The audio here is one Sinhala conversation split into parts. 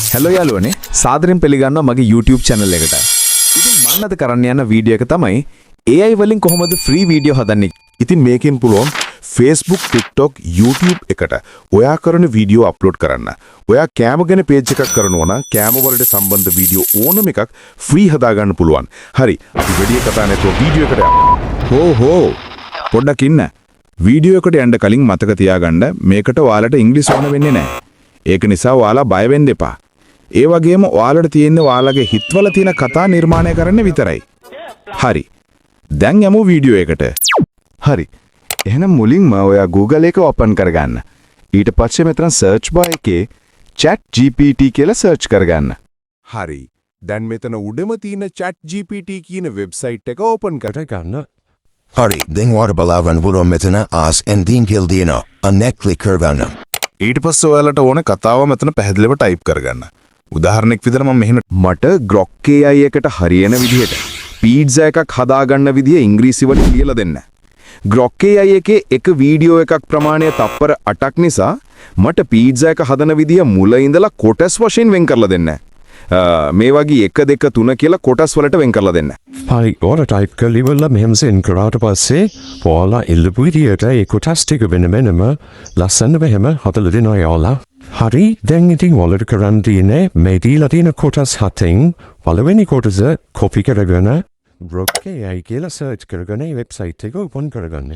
හැලෝ යාළුවනේ සාදරයෙන් පිළිගන්නවා මගේ YouTube channel එකට. ඉතින් මම අද කරන්න යන වීඩියෝ එක තමයි AI වලින් කොහොමද free video හදන්නේ. ඉතින් මේකෙන් පුළුවන් Facebook, TikTok, YouTube එකට ඔයා කරන වීඩියෝ අප්ලෝඩ් කරන්න. ඔයා කෑම ගැන පේජ් එකක් කරනවා නම් කෑම වලට සම්බන්ධ වීඩියෝ ඕනම එකක් ෆ්‍රී හදා ගන්න පුළුවන්. හරි. අපි වැඩි කතා නැතුව වීඩියෝ එකට යමු. හෝ පොඩ්ඩක් ඉන්න. වීඩියෝ එකට යන්න කලින් මතක තියාගන්න මේකට ඔයාලට ඉංග්‍රීසි ඕන වෙන්නේ නැහැ. ඒක නිසා ඔයාලා බය වෙන්න එපා. ඒ වගේම ඔයාලට තියෙන්නේ ඔයාලගේ හිතවල තියෙන කතා නිර්මාණය කරන්න විතරයි. හරි. දැන් යමු වීඩියෝ එකට. හරි. එහෙනම් මුලින්ම ඔයා Google එක ඕපන් කරගන්න. ඊට පස්සේ මෙතන search bar එකේ ChatGPT කියලා search කරගන්න. හරි. දැන් මෙතන උඩම තියෙන ChatGPT කියන වෙබ්සයිට් එක ඕපන් කරගන්න. Hurry, then water balavan vuro metana as and din gildino, a neck click curvana. ඊට පස්සේ ඔයාලට ඕන කතාව මෙතන පැහැදිලිව ටයිප් කරගන්න. උදාහරණයක් විදිහට මම මෙහෙම මට Grok AI එකට හරියන විදිහට පීට්සා එකක් හදාගන්න විදිය ඉංග්‍රීසි වලින් ලියලා දෙන්න. Grok AI එකේ එක වීඩියෝ එකක් ප්‍රමාණය තප්පර 8ක් නිසා මට පීට්සා එක හදන විදිය මුල ඉඳලා කොටස් වශයෙන් වෙන් කරලා දෙන්න. මේ වගේ 1 2 3 කියලා කොටස් වලට වෙන් කරලා දෙන්න. හරි ඔයාලා ටයිප් කරලා ඉවරලා මෙහෙම සෙන්ඩ් කරාට පස්සේ ඔයාලා ඉල්ලපු විදියට ඒ කොටස් ටික වෙනම ලස්සන මෙහෙම හදලා දෙනවා ඔයාලා. හරි දැන් ඉතින් ඔයාලට කරන්න තියෙන්නේ මේ දීලා තියෙන කොටස් හතෙන් පළවෙනි කොටස කොපි කරගෙන Grok AI කියලා සර්ච් කරගෙන මේ වෙබ්සයිට් එක ඕපන් කරගන්න.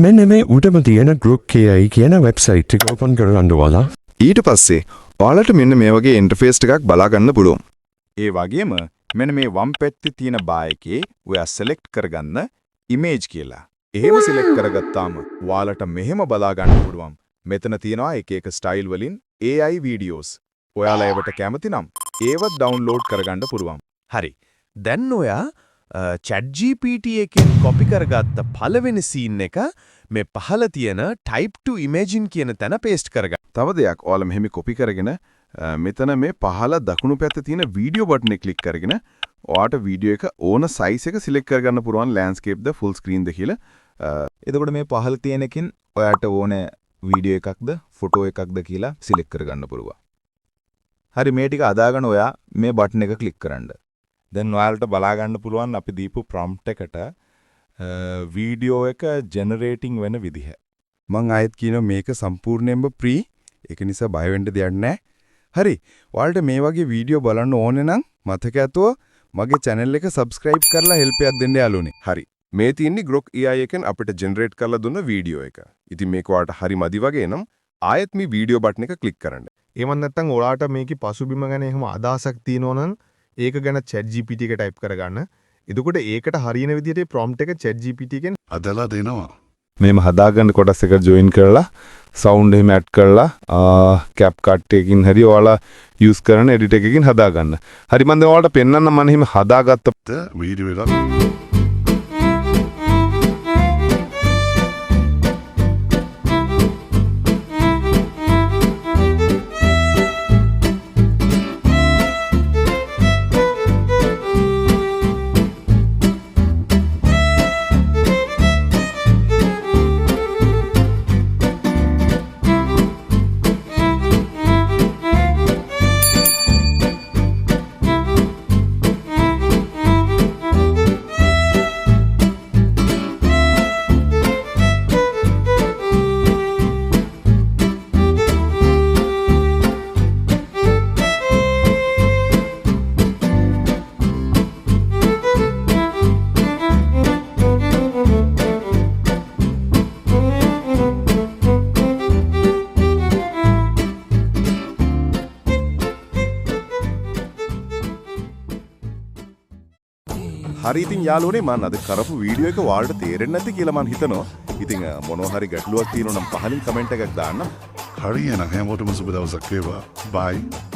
මෙන්න මේ උඩම තියෙන Grok AI කියන වෙබ්සයිට් එක ඕපන් කරගන්න ඔයාලා. ඊට පස්සේ ඔයාලට මෙන්න මේ වගේ ඉන්ටර්ෆේස් එකක් බලා ගන්න පුළුවන්. ඒ වගේම මෙන්න මේ වම් පැත්තේ තියෙන බා එකේ ඔයා සිලෙක්ට් කරගන්න ඉමේජ් කියලා. එහෙම සිලෙක්ට් කරගත්තාම ඔයාලට මෙහෙම බලා ගන්න පුළුවන්. මෙතන තියෙනවා එක එක ස්ටයිල් වලින් AI වීඩියෝස්. ඔයාලා ඒවට කැමති නම් ඒවත් ඩවුන්ලෝඩ් කරගන්න පුළුවන්. හරි. දැන් ඔයා ChatGPT එකෙන් කොපි කරගත්ත පළවෙනි සීන් එක මේ පහළ තියෙන type to imagine කියන තැන paste කරගන්න. තව දෙයක් ඔයාලා මෙහෙම කොපි කරගෙන මෙතන මේ පහළ දකුණු පැත්තේ තියෙන වීඩියෝ බටන් එක ක්ලික් කරගෙන ඔයාට වීඩියෝ එක ඕන size එක select කරගන්න පුළුවන් landscape ද full screen ද කියලා. එතකොට මේ පහළ තියෙන එකෙන් ඔයාට ඕනේ වීඩියෝ එකක්ද ෆොටෝ එකක්ද කියලා සිලෙක්ට් කරගන්න පුළුවන්. හරි මේ ටික අදාගෙන ඔයා මේ බටන් එක ක්ලික් කරන්න. දැන් ඔයාලට බලා ගන්න පුළුවන් අපි දීපු prompt එකට වීඩියෝ එක ජෙනරේටිං වෙන විදිහ. මම ආයෙත් කියනවා මේක සම්පූර්ණයෙන්ම free. ඒක නිසා බය වෙන්න දෙයක් නැහැ. හරි. ඔයාලට මේ වගේ වීඩියෝ බලන්න ඕනේ නම් මතක ඇතුව මගේ channel එක subscribe කරලා help එකක් දෙන්න යාළුවනේ. හරි. මේ තියෙන්නේ Grok AI එකෙන් අපිට ජෙනරේට් කරලා දුන්න වීඩියෝ එක. ඉතින් මේක ඔයාලට හරි මදි වගේ නම් ආයෙත් මේ වීඩියෝ බටන් එක ක්ලික් කරන්න. එහෙම නැත්නම් ඔයාලට මේකේ පසුබිම ගැන එහෙම අදහසක් තියෙනවා නම් ඒක ගැන ChatGPT එක ටයිප් කරගන්න. එතකොට ඒකට හරියන විදිහට prompt එක ChatGPT එකෙන් අදලා දෙනවා. මේම හදාගන්න කොටස් එක join කරලා sound එහෙම add කරලා CapCut එකකින් හරි ඔයාලා use කරන edit එකකින් හදාගන්න. හරි මම දැන් ඔයාලට පෙන්නන්න මම එහෙම හදාගත්ත වීඩියෝ එක හරි ඉතින් යාළුවනේ මම අද කරපු වීඩියෝ එක ඔයාලට තේරෙන්නේ නැති කියලා මම හිතනවා. ඉතින් මොනවා හරි ගැටලුවක් තියෙනවා නම් පහලින් කමෙන්ට් එකක් දාන්න. හරියන හැමෝටම සුබ දවසක් වේවා. බයි.